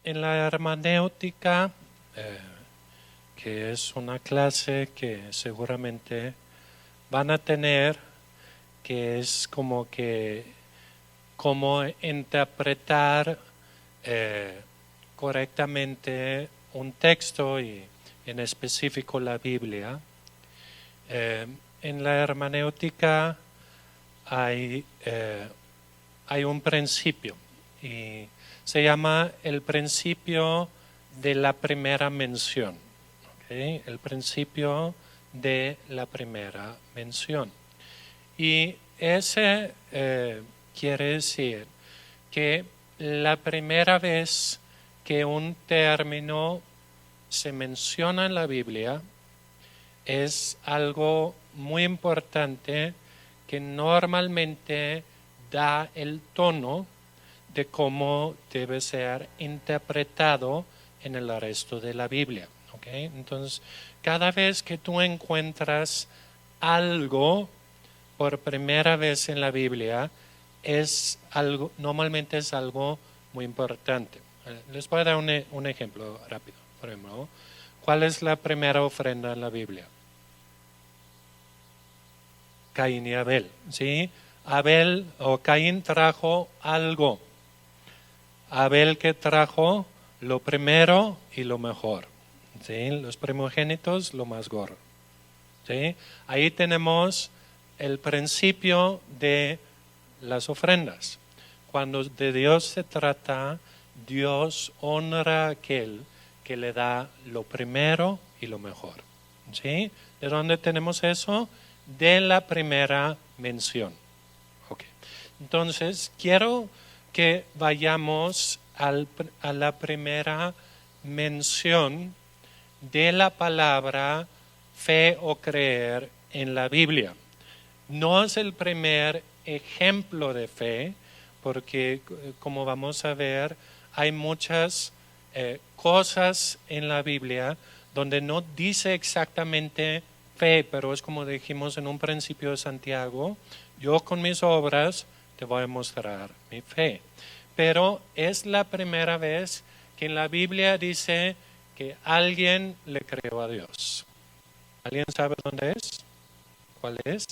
En la hermenéutica, que es una clase que seguramente van a tener, que es como cómo interpretar correctamente un texto y en específico la Biblia. En la hermenéutica hay un principio y se llama el principio de la primera mención. ¿Okay? El principio de la primera mención. Y ese quiere decir que la primera vez que un término se menciona en la Biblia es algo muy importante que normalmente da el tono de cómo debe ser interpretado en el resto de la Biblia. ¿Okay? Entonces, cada vez que tú encuentras algo por primera vez en la Biblia, normalmente es algo muy importante. Les voy a dar un ejemplo rápido. Por ejemplo, ¿cuál es la primera ofrenda en la Biblia? Caín y Abel, ¿sí? Abel o Caín trajo algo. Abel que trajo lo primero y lo mejor, ¿sí? Los primogénitos, lo más gordo, ¿sí? Ahí tenemos el principio de las ofrendas. Cuando de Dios se trata, Dios honra a aquel que le da lo primero y lo mejor, ¿sí? ¿De dónde tenemos eso? De la primera mención. Okay. Entonces, quiero que vayamos a la primera mención de la palabra fe o creer en la Biblia. No es el primer ejemplo de fe, porque como vamos a ver, hay muchas cosas en la Biblia donde no dice exactamente fe, pero es como dijimos en un principio de Santiago, yo con mis obras te voy a mostrar mi fe. Pero es la primera vez que en la Biblia dice que alguien le creó a Dios. ¿Alguien sabe dónde es? ¿Cuál es?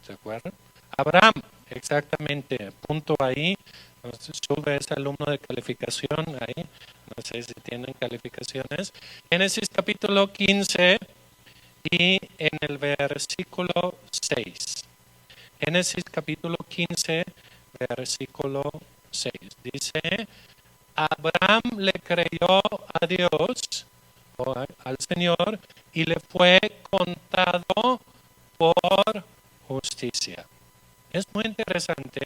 ¿Se acuerdan? Abraham, exactamente, punto ahí. Sube ese alumno de calificación ahí, no sé si tienen calificaciones. Génesis capítulo 15 y en el versículo 6. Génesis capítulo 15, versículo 6. Dice, Abraham le creyó a Dios, o al Señor, y le fue contado por justicia. Es muy interesante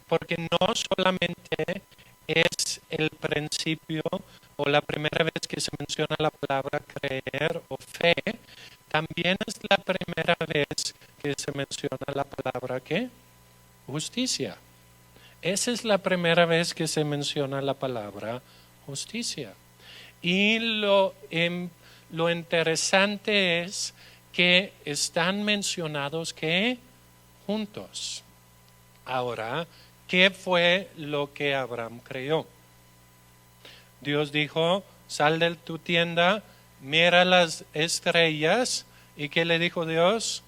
porque no solamente es el principio o la primera vez que se menciona la palabra creer o fe, también es la primera vez que se menciona la palabra ¿qué? Justicia. Esa es la primera vez que se menciona la palabra justicia. Y lo interesante es que están mencionados que juntos. Ahora, ¿qué fue lo que Abraham creyó? Dios dijo, sal de tu tienda, mira las estrellas. ¿Y qué le dijo Dios?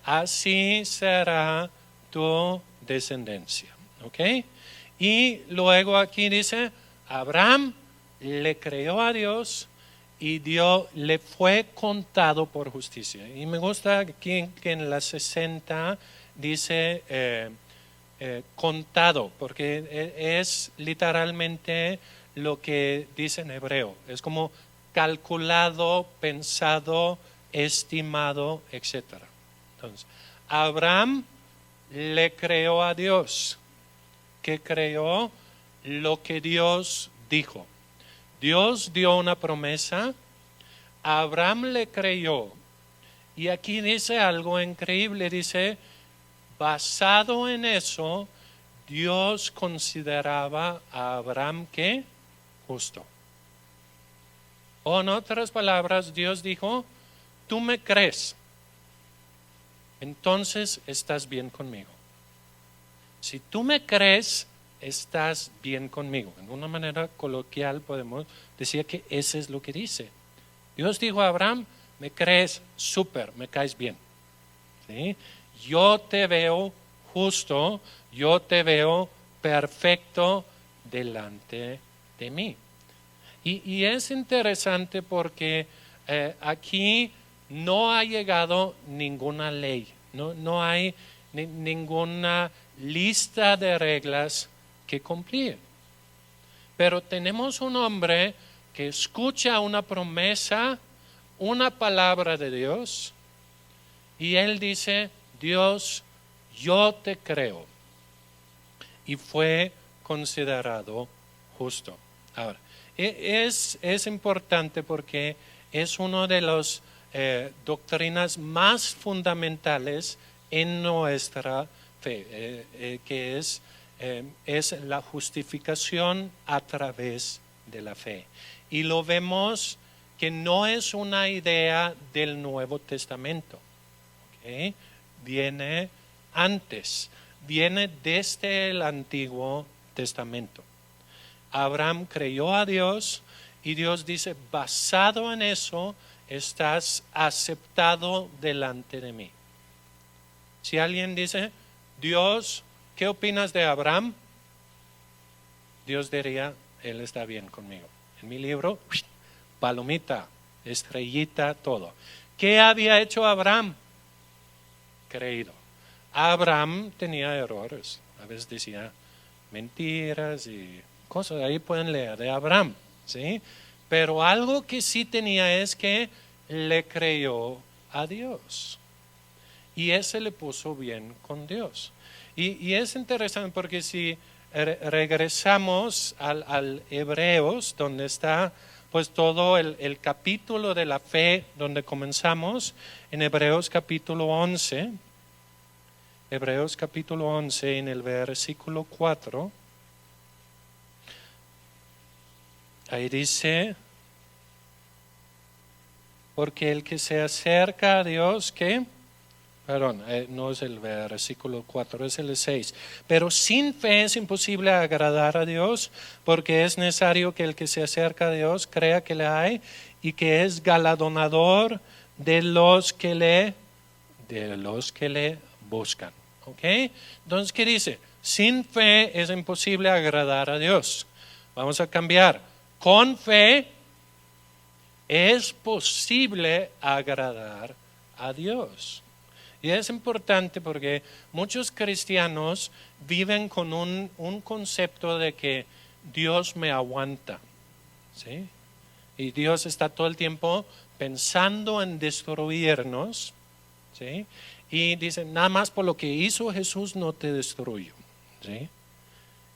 Así será tu descendencia. ¿Ok? Y luego aquí dice, Abraham le creyó a Dios y le fue contado por justicia. Y me gusta aquí que en la 60 dice contado, porque es literalmente lo que dice en hebreo. Es como calculado, pensado, estimado, etc. Entonces, Abraham le creyó a Dios. ¿Qué creyó? Lo que Dios dijo. Dios dio una promesa, Abraham le creyó. Y aquí dice algo increíble, dice, basado en eso, Dios consideraba a Abraham ¿qué? Justo. O en otras palabras, Dios dijo, tú me crees, entonces estás bien conmigo. Si tú me crees, estás bien conmigo. En una manera coloquial podemos decir que eso es lo que dice. Dios dijo a Abraham, me crees, súper, me caes bien. ¿Sí? Yo te veo justo, yo te veo perfecto delante de mí. Y es interesante porque aquí no ha llegado ninguna ley, no hay ninguna lista de reglas que cumplir. Pero tenemos un hombre que escucha una promesa, una palabra de Dios, y él dice, Dios, yo te creo. Y fue considerado justo. Ahora, es importante porque es una de las doctrinas más fundamentales en nuestra fe, que es la justificación a través de la fe. Y lo vemos que no es una idea del Nuevo Testamento. ¿Okay? Viene antes, viene desde el Antiguo Testamento. Abraham creyó a Dios y Dios dice, basado en eso, estás aceptado delante de mí. Si alguien dice, Dios, ¿qué opinas de Abraham? Dios diría, él está bien conmigo. En mi libro, palomita, estrellita, todo. ¿Qué había hecho Abraham? Creído. Abraham tenía errores. A veces decía mentiras y cosas. Ahí pueden leer de Abraham, ¿sí? Pero algo que sí tenía es que le creyó a Dios. Y ese le puso bien con Dios. Y es interesante porque si regresamos al Hebreos, donde está pues todo el capítulo de la fe, donde comenzamos, en Hebreos capítulo 11, Hebreos capítulo 11, en el versículo 4, ahí dice, porque el que se acerca a Dios, ¿qué? Perdón, no es el versículo 4, es el 6. Pero sin fe es imposible agradar a Dios, porque es necesario que el que se acerca a Dios crea que le hay y que es galardonador de los que le buscan. ¿Ok? Entonces, ¿qué dice? Sin fe es imposible agradar a Dios. Vamos a cambiar. Con fe es posible agradar a Dios. Y es importante porque muchos cristianos viven con un concepto de que Dios me aguanta, ¿sí? Y Dios está todo el tiempo pensando en destruirnos, ¿sí? Y dicen, nada más por lo que hizo Jesús no te destruyo, ¿sí?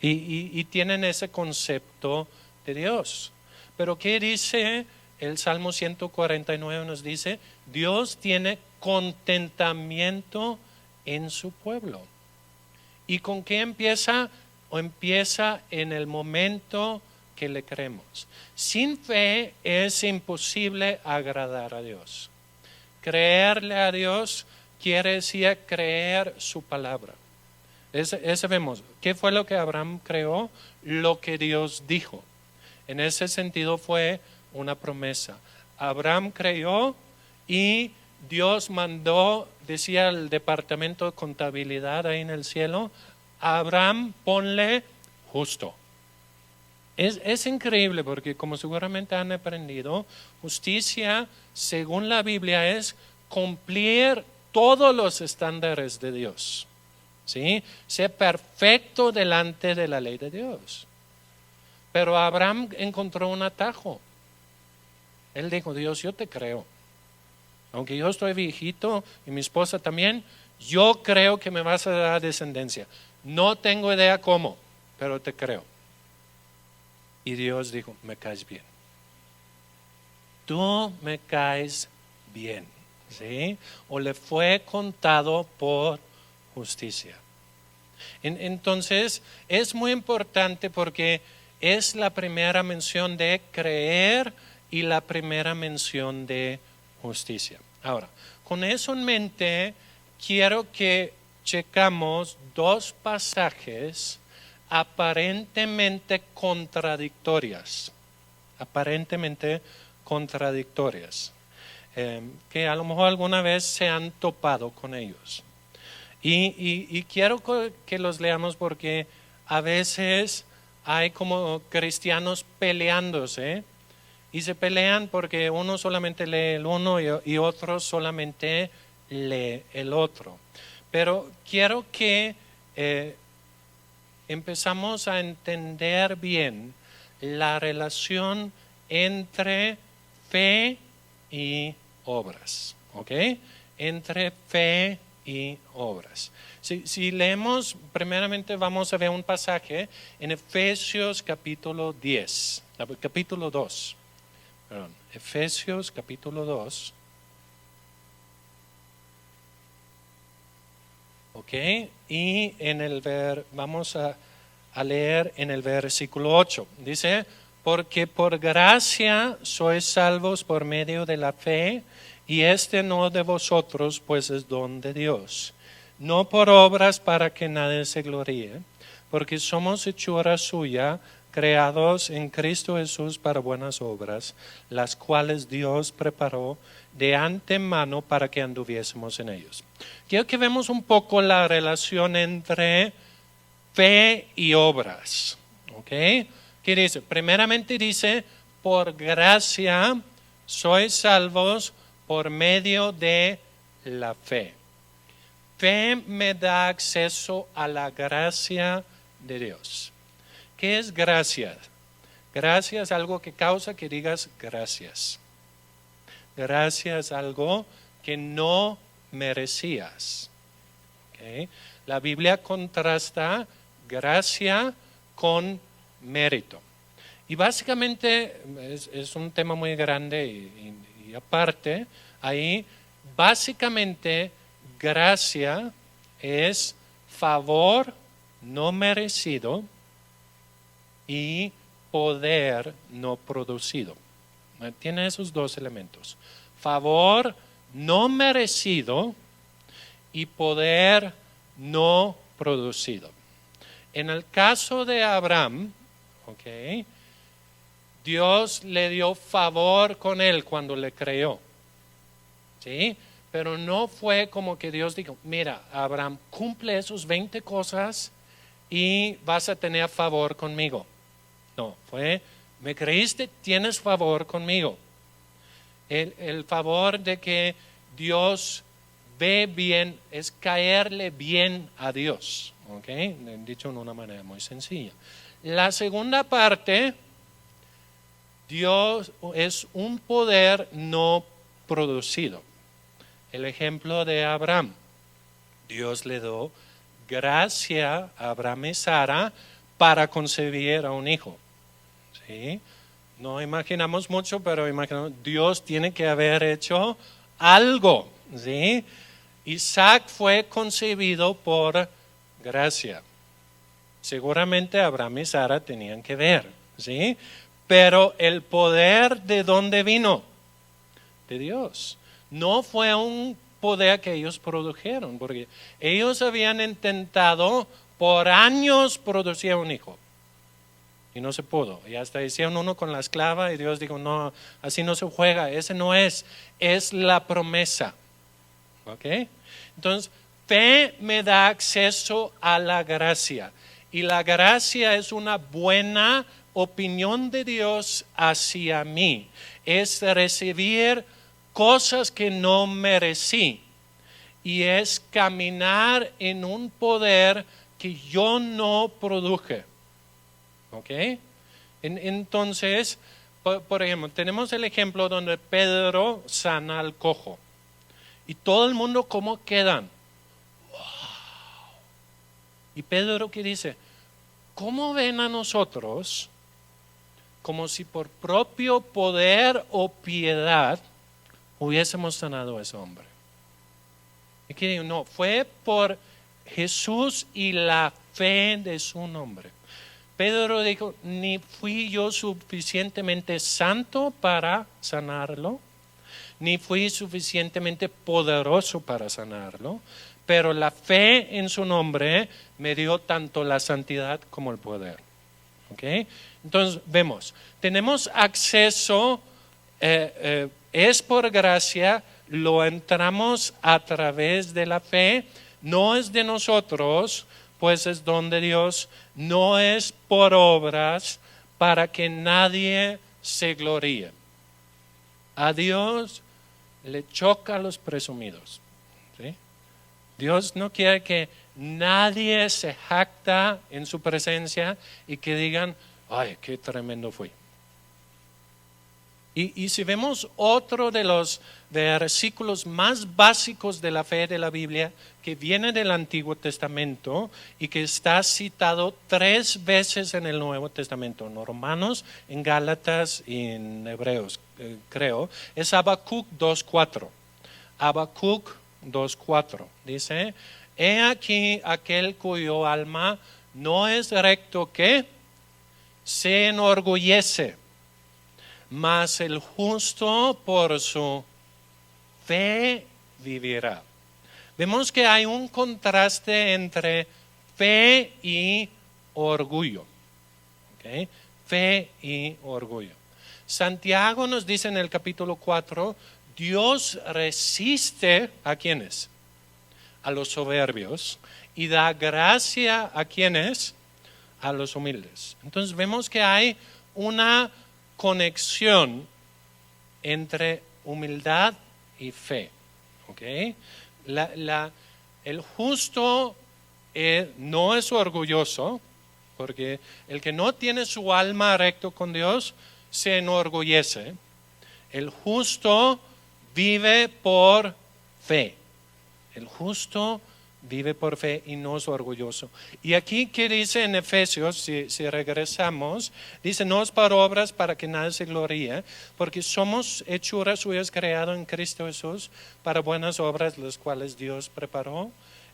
Y tienen ese concepto de Dios. Pero ¿qué dice el Salmo 149? Nos dice, Dios tiene contentamiento en su pueblo. ¿Y con qué empieza? O empieza en el momento que le creemos. Sin fe es imposible agradar a Dios. Creerle a Dios quiere decir creer su palabra. Ese vemos. ¿Qué fue lo que Abraham creó? Lo que Dios dijo. En ese sentido fue una promesa. Abraham creyó y Dios mandó, decía el departamento de contabilidad ahí en el cielo, Abraham ponle justo. Es increíble porque como seguramente han aprendido, justicia según la Biblia es cumplir todos los estándares de Dios. ¿Sí? Ser perfecto delante de la ley de Dios. Pero Abraham encontró un atajo. Él dijo, Dios, yo te creo. Aunque yo estoy viejito y mi esposa también, yo creo que me vas a dar descendencia. No tengo idea cómo, pero te creo. Y Dios dijo, me caes bien. Tú me caes bien. ¿Sí? O le fue contado por justicia. Entonces, es muy importante porque es la primera mención de creer y la primera mención de justicia. Ahora, con eso en mente, quiero que checamos dos pasajes aparentemente contradictorias. Aparentemente contradictorias. Que a lo mejor alguna vez se han topado con ellos. Y quiero que los leamos porque a veces hay como cristianos peleándose y se pelean porque uno solamente lee el uno y otro solamente lee el otro. Pero quiero que empezamos a entender bien la relación entre fe y obras, ¿ok? Entre fe y obras. Si leemos, primeramente vamos a ver un pasaje en Efesios capítulo 10, capítulo 2, perdón, Efesios capítulo 2, ¿ok? Y vamos a leer en el versículo 8, dice, porque por gracia sois salvos por medio de la fe, y no de vosotros, pues es don de Dios, no por obras para que nadie se gloríe, porque somos hechura suya, creados en Cristo Jesús para buenas obras, las cuales Dios preparó de antemano para que anduviésemos en ellos. Quiero que vemos un poco la relación entre fe y obras, ¿ok? ¿Qué dice? Primeramente dice, por gracia sois salvos por medio de la fe. Fe me da acceso a la gracia de Dios. ¿Qué es gracia? Gracia es algo que causa que digas gracias. Gracia es algo que no merecías. ¿Okay? La Biblia contrasta gracia con mérito. Y básicamente es un tema muy grande y aparte, ahí básicamente gracia es favor no merecido y poder no producido. Tiene esos dos elementos. Favor no merecido y poder no producido. En el caso de Abraham, ¿ok? Dios le dio favor con él cuando le creó. ¿Sí? Pero no fue como que Dios dijo, mira, Abraham, cumple esos 20 cosas y vas a tener favor conmigo. No, fue, me creíste, tienes favor conmigo. El favor de que Dios ve bien es caerle bien a Dios. ¿Ok? Dicho de una manera muy sencilla. La segunda parte, Dios es un poder no producido. El ejemplo de Abraham. Dios le dio gracia a Abraham y Sara para concebir a un hijo. ¿Sí? No imaginamos mucho, pero imaginamos, Dios tiene que haber hecho algo. ¿Sí? Isaac fue concebido por gracia. Seguramente Abraham y Sara tenían que ver. ¿Sí? Pero el poder, ¿de dónde vino? De Dios. No fue un poder que ellos produjeron, porque ellos habían intentado por años producir un hijo y no se pudo. Y hasta hicieron uno con la esclava y Dios dijo, no, así no se juega, ese no es la promesa. ¿Ok? Entonces, fe me da acceso a la gracia y la gracia es una buena opinión de Dios hacia mí. Es recibir cosas que no merecí y es caminar en un poder que yo no produje. ¿Ok? Entonces, por ejemplo, tenemos el ejemplo donde Pedro sana al cojo y todo el mundo, ¿cómo quedan? ¡Wow! Y Pedro, ¿qué dice? ¿Cómo ven a nosotros como si por propio poder o piedad hubiésemos sanado a ese hombre? Y que digo, no, fue por Jesús y la fe de su nombre. Pedro dijo, ni fui yo suficientemente santo para sanarlo, ni fui suficientemente poderoso para sanarlo, pero la fe en su nombre me dio tanto la santidad como el poder. ¿Okay? Entonces vemos, tenemos acceso, es por gracia, lo entramos a través de la fe, no es de nosotros, pues es don de Dios, no es por obras para que nadie se gloríe. A Dios le choca a los presumidos. ¿Sí? Dios no quiere que nadie se jacta en su presencia y que digan, ay, qué tremendo fui. Y si vemos otro de los versículos más básicos de la fe de la Biblia, que viene del Antiguo Testamento y que está citado 3 veces en el Nuevo Testamento, en Romanos, en Gálatas y en Hebreos, creo, es Habacuc 2:4. Habacuc 2:4 dice, he aquí aquel cuyo alma no es recto que se enorgullece, mas el justo por su fe vivirá. Vemos que hay un contraste entre fe y orgullo. ¿Okay? Fe y orgullo. Santiago nos dice en el capítulo 4, Dios resiste a quienes, a los soberbios, y da gracia a quienes, a los humildes. Entonces vemos que hay una conexión entre humildad y fe. ¿Okay? El justo no es orgulloso, porque el que no tiene su alma recto con Dios se enorgullece. El justo vive por fe. El justo vive por fe y no es orgulloso. Y aquí que dice en Efesios, si regresamos, dice, no es para obras para que nadie se gloríe, porque somos hechuras suyas creadas en Cristo Jesús para buenas obras, las cuales Dios preparó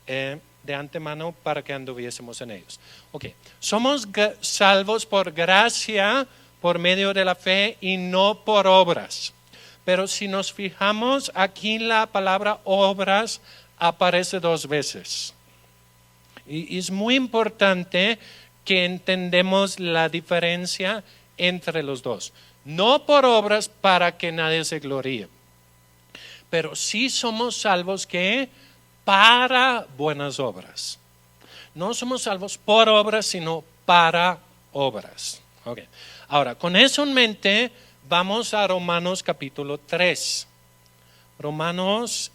de antemano para que anduviésemos en ellos. Okay. Somos salvos por gracia, por medio de la fe y no por obras. Pero si nos fijamos, aquí la palabra obras aparece 2 veces. Y es muy importante que entendemos la diferencia entre los dos. No por obras para que nadie se gloríe, pero sí somos salvos que para buenas obras. No somos salvos por obras, sino para obras. Okay. Ahora, con eso en mente, vamos a Romanos capítulo 3. Romanos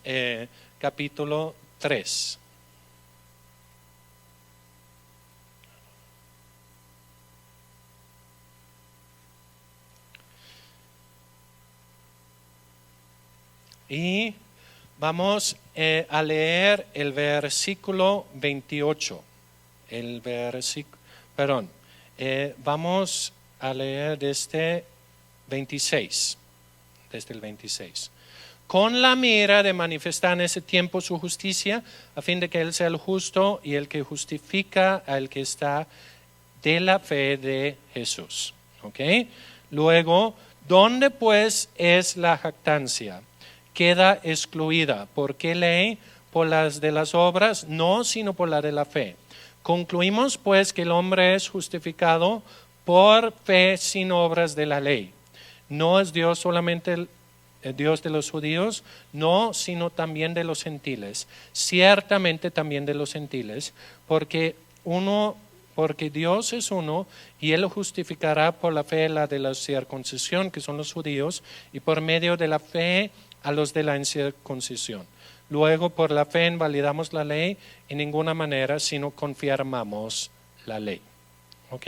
capítulo 3. Y vamos a leer el versículo 28. Vamos a leer desde 26. Desde el 26. Con la mira de manifestar en ese tiempo su justicia, a fin de que Él sea el justo y el que justifica al que está de la fe de Jesús. ¿Okay? Luego, ¿dónde pues es la jactancia? Queda excluida. ¿Por qué ley? Por las de las obras, no, sino por la de la fe. Concluimos pues que el hombre es justificado por fe sin obras de la ley. No es Dios solamente el Dios de los judíos, no, sino también de los gentiles. Ciertamente también de los gentiles, porque Dios es uno y Él justificará por la fe la de la circuncisión, que son los judíos, y por medio de la fe a los de la incircuncisión. Luego, por la fe invalidamos la ley en ninguna manera, sino confirmamos la ley. ¿Ok?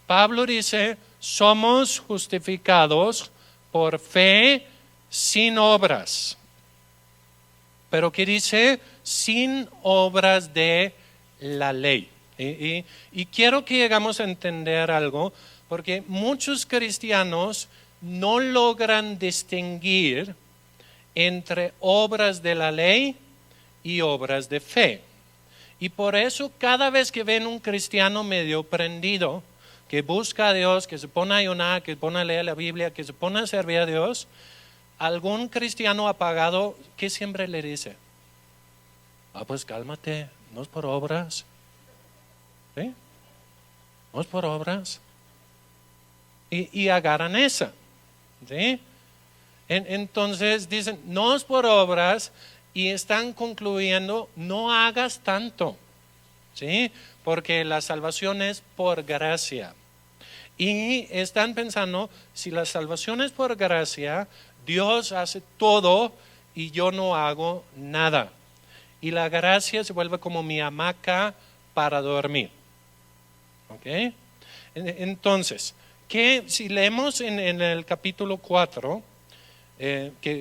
Pablo dice, somos justificados por fe sin obras. Pero ¿qué dice? Sin obras de la ley. Y quiero que llegamos a entender algo, porque muchos cristianos no logran distinguir entre obras de la ley y obras de fe. Y por eso cada vez que ven un cristiano medio prendido, que busca a Dios, que se pone a ayunar, que se pone a leer la Biblia, que se pone a servir a Dios, algún cristiano apagado, ¿qué siempre le dice? Pues cálmate, no es por obras. ¿Sí? No es por obras. Y agarran esa. ¿Sí? Entonces dicen, no es por obras y están concluyendo, no hagas tanto. ¿Sí? Porque la salvación es por gracia. Y están pensando, si la salvación es por gracia, Dios hace todo y yo no hago nada. Y la gracia se vuelve como mi hamaca para dormir. ¿Ok? Entonces, si leemos en el capítulo 4,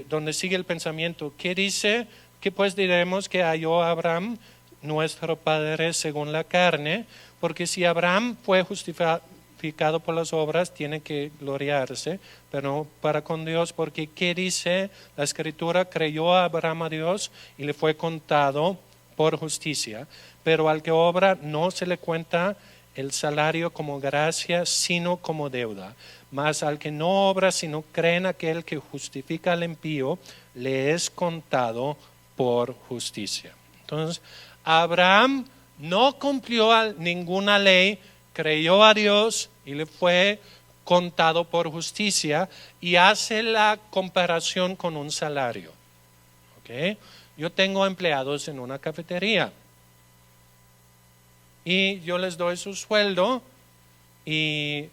donde sigue el pensamiento, ¿qué dice? Que pues diremos que halló a Abraham, nuestro padre según la carne, porque si Abraham fue justificado por las obras, tiene que gloriarse, pero para con Dios, porque ¿qué dice la Escritura? Creyó a Abraham a Dios y le fue contado por justicia, pero al que obra no se le cuenta el salario como gracia, sino como deuda. Mas al que no obra, sino cree en aquel que justifica al impío, le es contado por justicia. Entonces, Abraham no cumplió ninguna ley, creyó a Dios y le fue contado por justicia, y hace la comparación con un salario. ¿Okay? Yo tengo empleados en una cafetería y yo les doy su sueldo y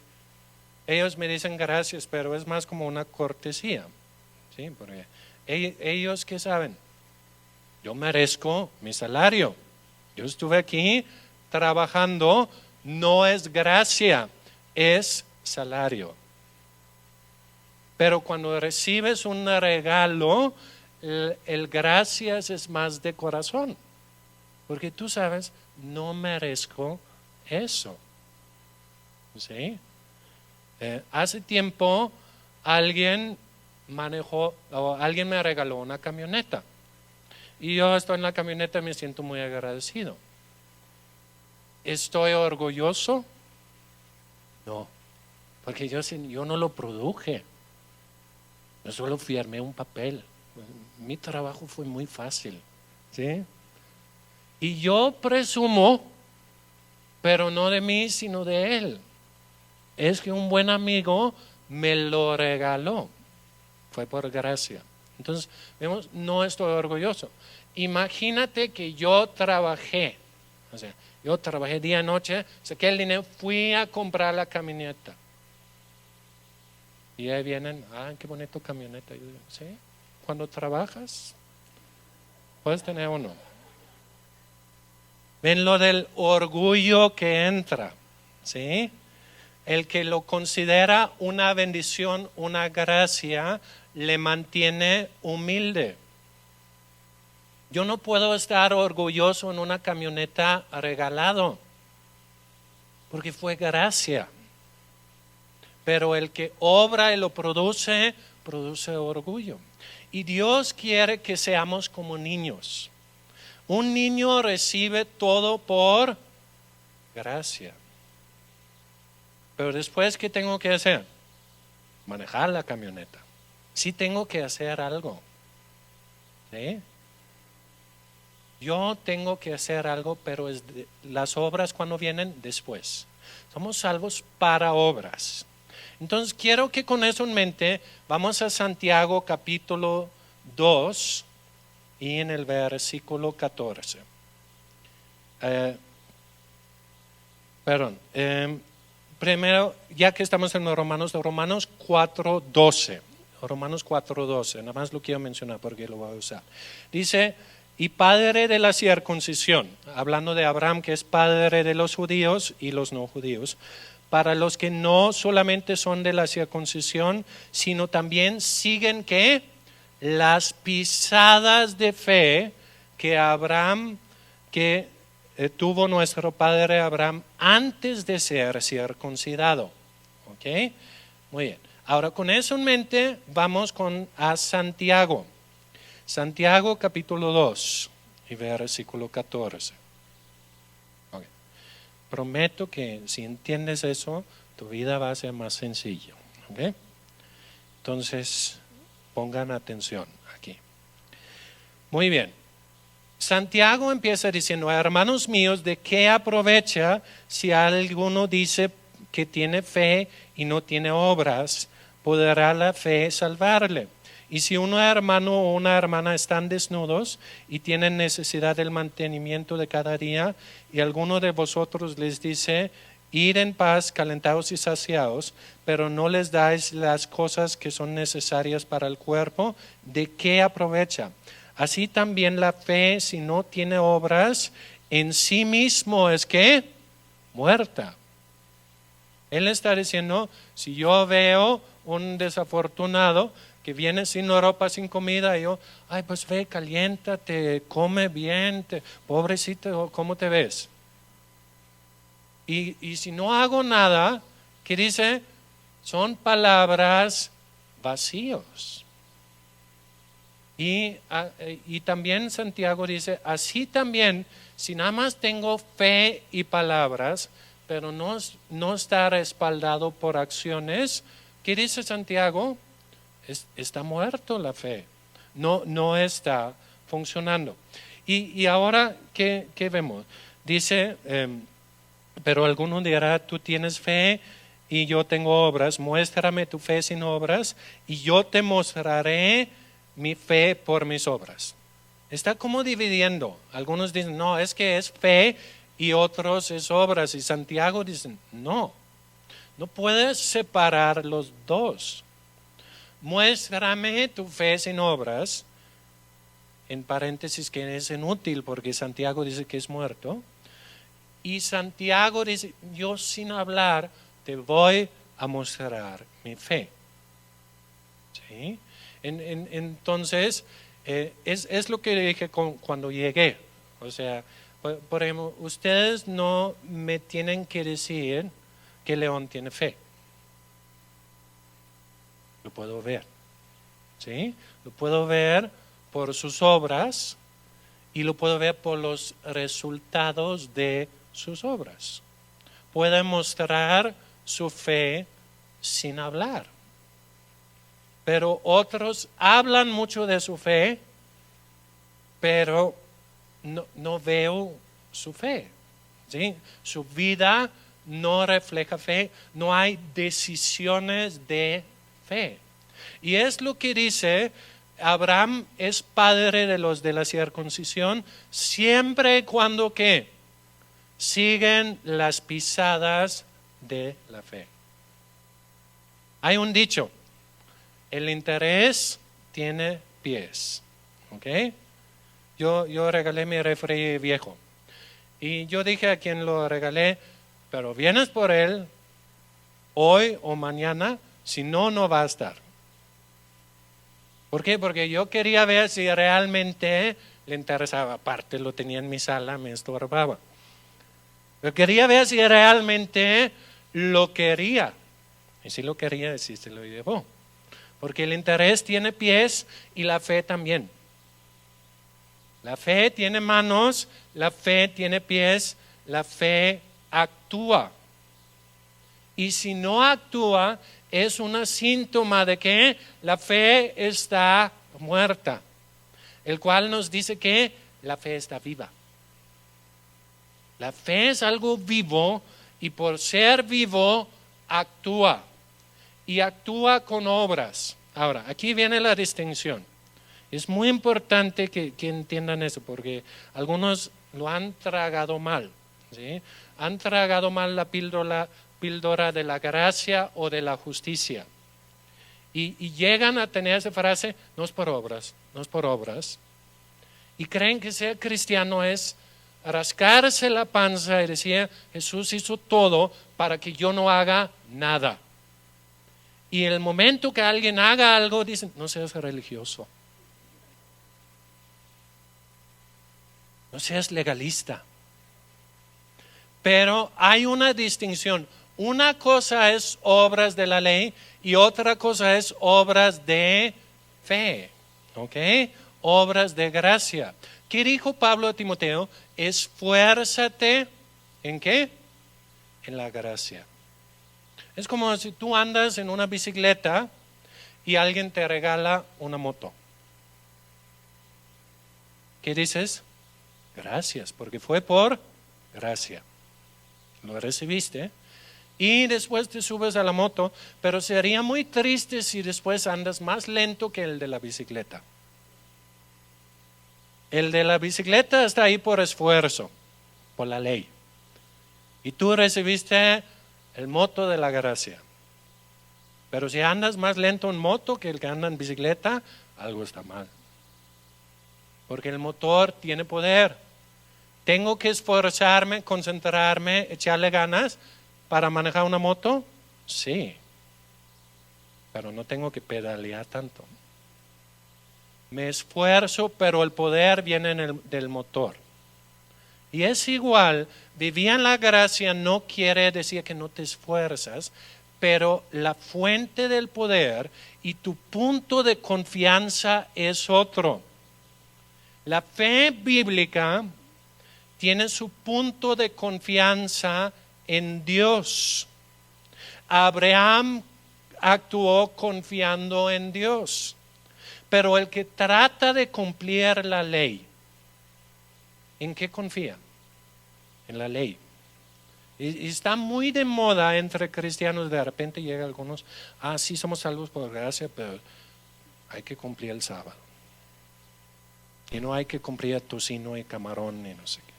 ellos me dicen gracias, pero es más como una cortesía. ¿Sí? Porque ellos, ¿qué saben? Yo merezco mi salario. Yo estuve aquí trabajando, no es gracia, es salario. Pero cuando recibes un regalo, el gracias es más de corazón. Porque tú sabes, no merezco eso. ¿Sí? Hace tiempo alguien me regaló una camioneta. Y yo estoy en la camioneta y me siento muy agradecido. ¿Estoy orgulloso? No, porque yo no lo produje. Yo solo firmé un papel. Mi trabajo fue muy fácil. ¿Sí? Y yo presumo, pero no de mí, sino de él. Es que un buen amigo me lo regaló. Fue por gracia. Entonces, vemos, no estoy orgulloso. Imagínate que yo trabajé día y noche, saqué el dinero, fui a comprar la camioneta. Y ahí vienen, qué bonito camioneta. Yo digo, ¿sí? Cuando trabajas, puedes tener uno. Ven lo del orgullo que entra, ¿sí? El que lo considera una bendición, una gracia, le mantiene humilde. Yo no puedo estar orgulloso en una camioneta regalado, porque fue gracia. Pero el que obra y lo produce, produce orgullo. Y Dios quiere que seamos como niños. Un niño recibe todo por gracia. Pero después, ¿qué tengo que hacer? Manejar la camioneta. Sí tengo que hacer algo. ¿Sí? Yo tengo que hacer algo, pero las obras cuando vienen después. Somos salvos para obras. Entonces quiero que con eso en mente vamos a Santiago capítulo 2 y en el versículo 14. Primero, ya que estamos en los Romanos 4:12. Romanos 4:12, nada más lo quiero mencionar porque lo voy a usar. Dice, y padre de la circuncisión, hablando de Abraham que es padre de los judíos y los no judíos, para los que no solamente son de la circuncisión, sino también siguen ¿qué? Las pisadas de fe que Abraham, que tuvo nuestro padre Abraham antes de ser circuncidado. ¿Ok? Muy bien. Ahora con eso en mente vamos a Santiago. Santiago capítulo 2 y versículo 14. Okay. Prometo que si entiendes eso, tu vida va a ser más sencilla. ¿Okay? Entonces, Pongan atención aquí. Muy bien. Santiago empieza diciendo, hermanos míos, ¿de qué aprovecha si alguno dice que tiene fe y no tiene obras? ¿Podrá la fe salvarle? Y si un hermano o una hermana están desnudos y tienen necesidad del mantenimiento de cada día, y alguno de vosotros les dice, id en paz, calentados y saciados, pero no les dais las cosas que son necesarias para el cuerpo, ¿de qué aprovecha? Así también la fe, si no tiene obras, en sí mismo es que muerta. Él está diciendo, si yo veo un desafortunado que viene sin ropa, sin comida, y yo, ay, pues ve, caliéntate, come bien, pobrecito, ¿cómo te ves? Y si no hago nada, ¿qué dice? Son palabras vacíos. Y también Santiago dice, así también, si nada más tengo fe y palabras, pero no está respaldado por acciones, ¿qué dice Santiago? Está muerto la fe, no está funcionando. Y ahora, ¿qué vemos? Dice, pero alguno dirá, tú tienes fe y yo tengo obras, muéstrame tu fe sin obras y yo te mostraré mi fe por mis obras. Está como dividiendo. Algunos dicen, no, es que es fe y otros es obras. Y Santiago dice, no puedes separar los dos. Muéstrame tu fe sin obras, en paréntesis que es inútil porque Santiago dice que es muerto. Y Santiago dice, yo sin hablar te voy a mostrar mi fe. ¿Sí? Entonces, es lo que dije cuando llegué. O sea, por ejemplo, ustedes no me tienen que decir que León tiene fe. Lo puedo ver. ¿Sí? Lo puedo ver por sus obras y lo puedo ver por los resultados de sus obras. Puede mostrar su fe sin hablar. Pero otros hablan mucho de su fe, pero no veo su fe. ¿Sí? Su vida no refleja fe, no hay decisiones de fe. Y es lo que dice, Abraham es padre de los de la circuncisión, siempre y cuando que siguen las pisadas de la fe. Hay un dicho, el interés tiene pies. ¿Ok? Yo regalé mi refri viejo. Y yo dije a quien lo regalé, pero vienes por él hoy o mañana, si no, no va a estar. ¿Por qué? Porque yo quería ver si realmente le interesaba. Aparte lo tenía en mi sala, me estorbaba. Yo quería ver si realmente lo quería. Y si lo quería, sí se lo llevó. Porque el interés tiene pies y la fe también. La fe tiene manos, la fe tiene pies, la fe actúa. Y si no actúa, es un síntoma de que la fe está muerta. El cual nos dice que la fe está viva. La fe es algo vivo y por ser vivo actúa. Y actúa con obras. Ahora, aquí viene la distinción. Es muy importante que entiendan eso, porque algunos lo han tragado mal. ¿Sí? Han tragado mal la píldora de la gracia o de la justicia. Y llegan a tener esa frase, no es por obras, no es por obras. Y creen que ser cristiano es rascarse la panza y decir, Jesús hizo todo para que yo no haga nada. Y en el momento que alguien haga algo, dicen, no seas religioso. No seas legalista. Pero hay una distinción. Una cosa es obras de la ley y otra cosa es obras de fe. ¿Ok? Obras de gracia. ¿Qué dijo Pablo a Timoteo? Esfuérzate, ¿en qué? En la gracia. Es como si tú andas en una bicicleta y alguien te regala una moto. ¿Qué dices? Gracias, porque fue por gracia. Lo recibiste y después te subes a la moto, pero sería muy triste si después andas más lento que el de la bicicleta. El de la bicicleta está ahí por esfuerzo, por la ley. Y tú recibiste el moto de la gracia. Pero si andas más lento en moto que el que anda en bicicleta, algo está mal. Porque el motor tiene poder. ¿Tengo que esforzarme, concentrarme, echarle ganas para manejar una moto? Sí. Pero no tengo que pedalear tanto. Me esfuerzo, pero el poder viene del motor. Y es igual, vivir en la gracia no quiere decir que no te esfuerzas, pero la fuente del poder y tu punto de confianza es otro. La fe bíblica tiene su punto de confianza en Dios. Abraham actuó confiando en Dios, pero el que trata de cumplir la ley, ¿en qué confía? En la ley. Y está muy de moda entre cristianos, de repente llegan algunos, sí somos salvos por gracia, pero hay que cumplir el sábado. Y no hay que cumplir tocino y camarón y no sé qué.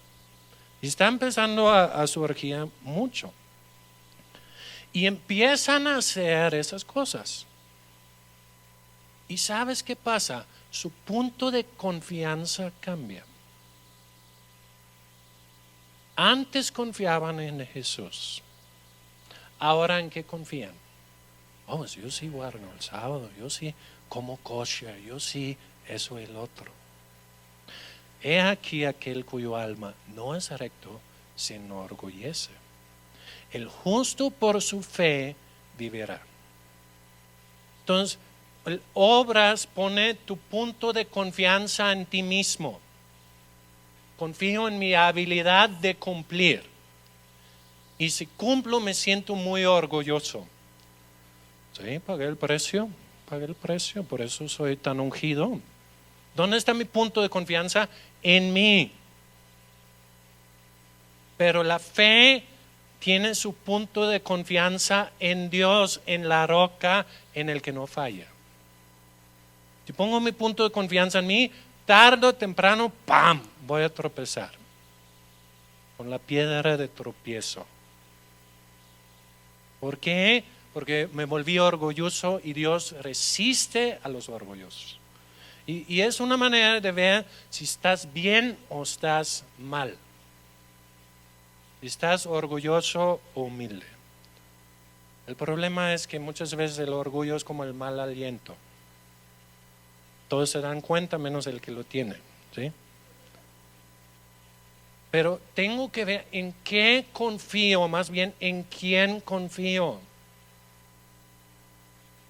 Y está empezando a surgir mucho. Y empiezan a hacer esas cosas. ¿Y sabes qué pasa? Su punto de confianza cambia. Antes confiaban en Jesús. Ahora ¿en qué confían? Yo sí guardo el sábado, yo sí como kosher, yo sí eso y el otro. He aquí aquel cuyo alma no es recto, se enorgullece. El justo por su fe vivirá. Entonces, obras pone tu punto de confianza en ti mismo. Confío en mi habilidad de cumplir. Y si cumplo me siento muy orgulloso. Sí, pagué el precio, por eso soy tan ungido. ¿Dónde está mi punto de confianza? En mí. Pero la fe tiene su punto de confianza en Dios, en la roca, en el que no falla. Si pongo mi punto de confianza en mí, tarde o temprano, ¡pam!, voy a tropezar con la piedra de tropiezo. ¿Por qué? Porque me volví orgulloso y Dios resiste a los orgullosos. Y es una manera de ver si estás bien o estás mal. Si estás orgulloso o humilde. El problema es que muchas veces el orgullo es como el mal aliento. Todos se dan cuenta menos el que lo tiene, ¿sí? Pero tengo que ver en qué confío, más bien en quién confío.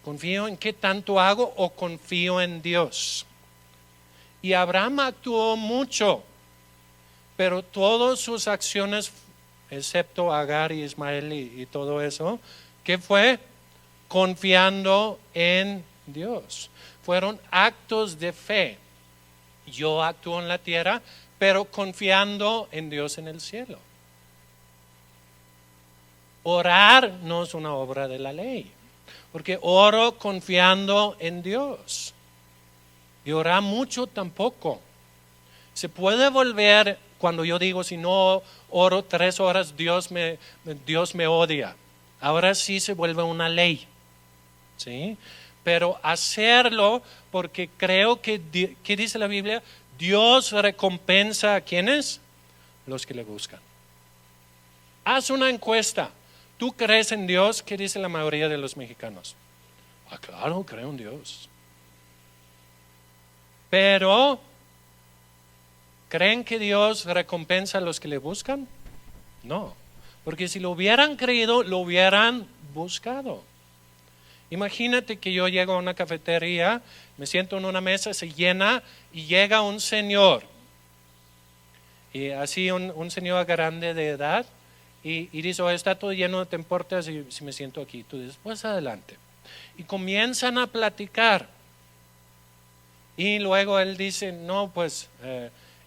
¿Confío en qué tanto hago o confío en Dios? Y Abraham actuó mucho, pero todas sus acciones, excepto Agar y Ismael y todo eso, ¿qué fue? Confiando en Dios. Fueron actos de fe. Yo actúo en la tierra, pero confiando en Dios en el cielo. Orar no es una obra de la ley, porque oro confiando en Dios. Y orar mucho tampoco. Se puede volver, cuando yo digo, si no oro 3 horas, Dios me odia. Ahora sí se vuelve una ley, ¿sí? Pero hacerlo porque creo que, ¿qué dice la Biblia? Dios recompensa a quienes? Los que le buscan. Haz una encuesta. ¿Tú crees en Dios? ¿Qué dice la mayoría de los mexicanos? Claro, creo en Dios. Pero, ¿creen que Dios recompensa a los que le buscan? No, porque si lo hubieran creído, lo hubieran buscado. Imagínate que yo llego a una cafetería, me siento en una mesa, se llena y llega un señor. Y así un señor grande de edad y dice, está todo lleno, ¿te importa si me siento aquí? Tú dices, pues adelante. Y comienzan a platicar. Y luego él dice, no, pues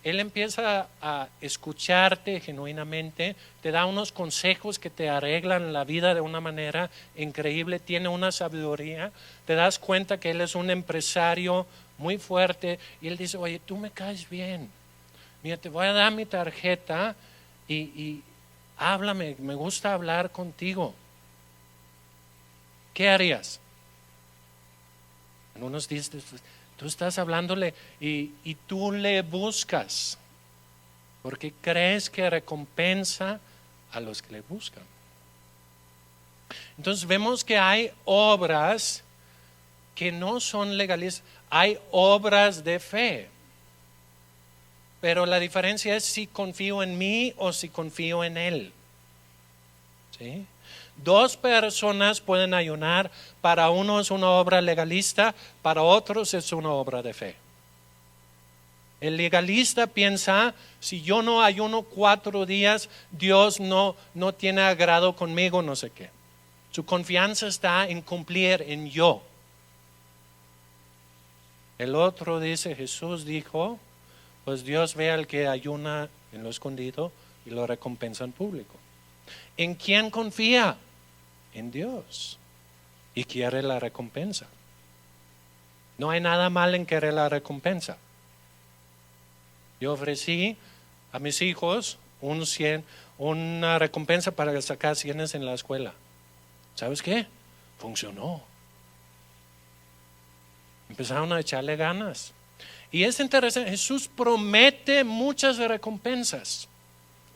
él empieza a escucharte genuinamente, te da unos consejos que te arreglan la vida de una manera increíble, tiene una sabiduría, te das cuenta que él es un empresario muy fuerte y él dice, oye, tú me caes bien, mira, te voy a dar mi tarjeta y háblame, me gusta hablar contigo. ¿Qué harías? En unos días tú estás hablándole y tú le buscas porque crees que recompensa a los que le buscan. Entonces vemos que hay obras que no son legalistas, hay obras de fe. Pero la diferencia es si confío en mí o si confío en Él. ¿Sí? Dos personas pueden ayunar, para uno es una obra legalista, para otros es una obra de fe. El legalista piensa, si yo no ayuno 4 días, Dios no tiene agrado conmigo, no sé qué. Su confianza está en cumplir en yo. El otro dice, Jesús dijo, pues Dios ve al que ayuna en lo escondido y lo recompensa en público. ¿En quién confía? En Dios. Y quiere la recompensa. No hay nada mal en querer la recompensa. Yo ofrecí a mis hijos una recompensa para sacar 100 en la escuela. ¿Sabes qué? Funcionó. Empezaron a echarle ganas. Y es interesante, Jesús promete muchas recompensas.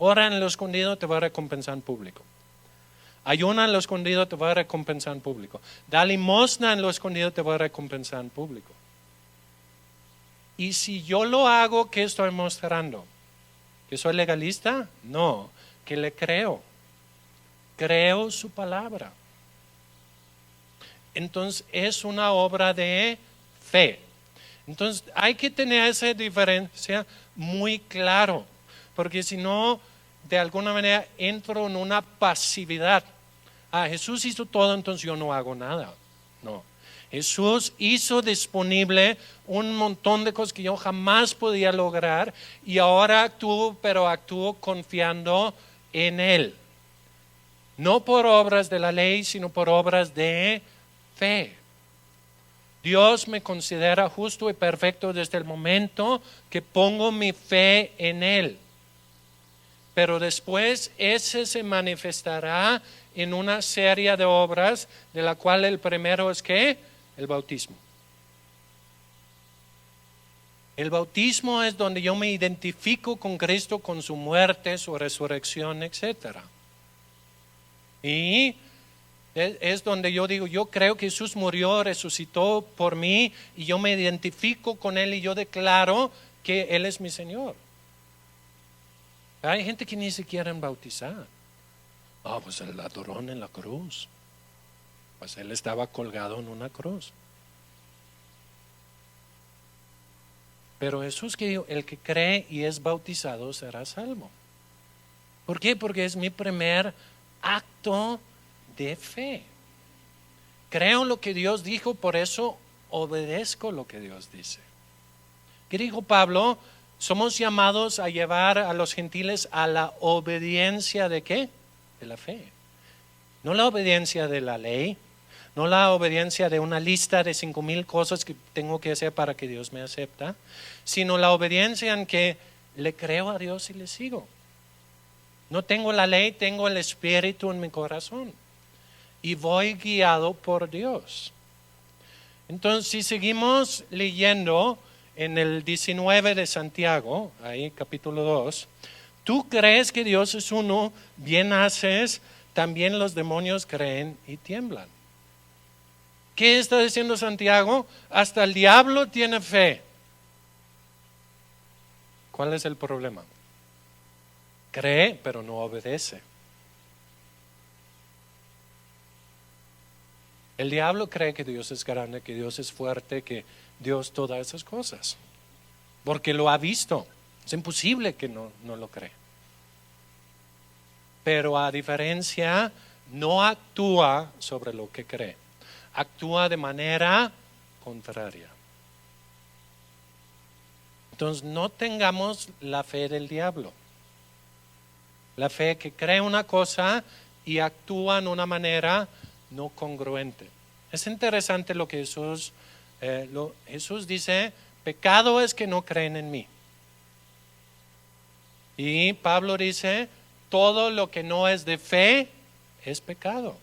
Ora en lo escondido, te va a recompensar en público. Ayuna en lo escondido, te va a recompensar en público. Da limosna en lo escondido, te va a recompensar en público. Y si yo lo hago, ¿qué estoy mostrando? ¿Que soy legalista? No, que le creo. Creo su palabra. Entonces es una obra de fe. Entonces hay que tener esa diferencia muy claro, porque si no, de alguna manera entro en una pasividad. Jesús hizo todo, entonces yo no hago nada. No. Jesús hizo disponible un montón de cosas que yo jamás podía lograr y ahora actúo, pero actúo confiando en Él. No por obras de la ley, sino por obras de fe. Dios me considera justo y perfecto desde el momento que pongo mi fe en Él. Pero después ese se manifestará en una serie de obras, de la cual el primero es ¿qué? El bautismo. El bautismo es donde yo me identifico con Cristo, con su muerte, su resurrección, etc. Y es donde yo digo, yo creo que Jesús murió, resucitó por mí y yo me identifico con Él y yo declaro que Él es mi Señor. Hay gente que ni se quieren bautizar. Pues el ladrón en la cruz. Pues él estaba colgado en una cruz. Pero Jesús que dijo, el que cree y es bautizado será salvo. ¿Por qué? Porque es mi primer acto de fe. Creo lo que Dios dijo, por eso obedezco lo que Dios dice. ¿Qué dijo Pablo? Somos llamados a llevar a los gentiles a la obediencia ¿de qué? De la fe. No la obediencia de la ley, no la obediencia de una lista de 5,000 cosas que tengo que hacer para que Dios me acepta, sino la obediencia en que le creo a Dios y le sigo. No tengo la ley, tengo el Espíritu en mi corazón y voy guiado por Dios. Entonces, si seguimos leyendo en el 19 de Santiago, ahí capítulo 2, tú crees que Dios es uno, bien haces, también los demonios creen y tiemblan. ¿Qué está diciendo Santiago? Hasta el diablo tiene fe. ¿Cuál es el problema? Cree, pero no obedece. El diablo cree que Dios es grande, que Dios es fuerte, que Dios todas esas cosas. Porque lo ha visto. Es imposible que no lo cree. Pero a diferencia, no actúa sobre lo que cree. actúa de manera contraria. Entonces no tengamos la fe del diablo. La fe que cree una cosa y actúa de una manera no congruente. Es interesante lo que Jesús dice, pecado es que no creen en mí. Y Pablo dice, todo lo que no es de fe es pecado.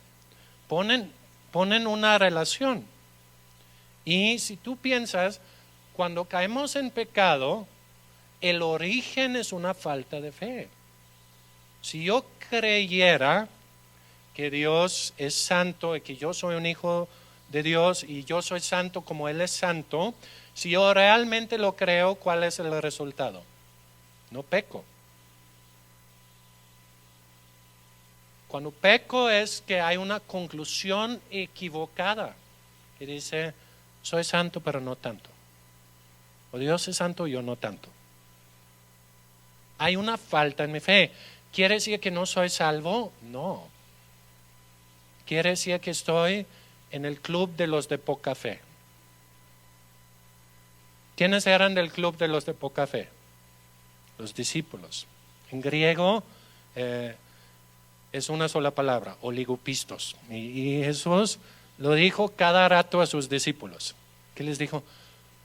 Ponen una relación. Y si tú piensas, cuando caemos en pecado, el origen es una falta de fe. Si yo creyera que Dios es santo y que yo soy un hijo de Dios y yo soy santo como Él es santo, si yo realmente lo creo, ¿cuál es el resultado? No peco. Cuando peco es que hay una conclusión equivocada que dice, soy santo pero no tanto. O Dios es santo, yo no tanto. Hay una falta en mi fe. ¿Quiere decir que no soy salvo? No. Quiere decir que estoy en el club de los de poca fe. ¿Quiénes eran del club de los de poca fe? Los discípulos. En griego es una sola palabra, oligopistos. Y Jesús lo dijo cada rato a sus discípulos. ¿Qué les dijo?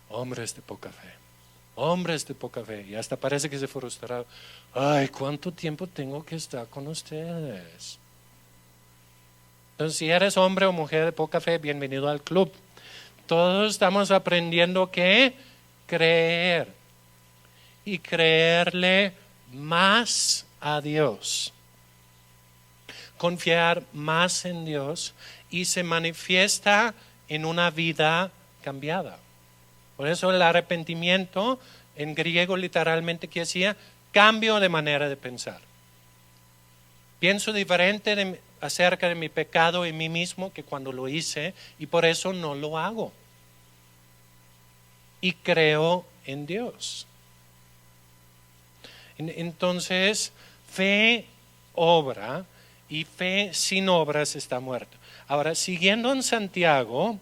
Hombres de poca fe. Hombres de poca fe. Y hasta parece que se frustraron. Ay, ¿cuánto tiempo tengo que estar con ustedes? Entonces, si eres hombre o mujer de poca fe, bienvenido al club. Todos estamos aprendiendo que creer y creerle más a Dios. Confiar más en Dios y se manifiesta en una vida cambiada. Por eso el arrepentimiento en griego literalmente quiere decir cambio de manera de pensar. Pienso diferente acerca de mi pecado en mí mismo que cuando lo hice y por eso no lo hago. Y creo en Dios. Entonces, fe obra y fe sin obras está muerta. Ahora, siguiendo en Santiago,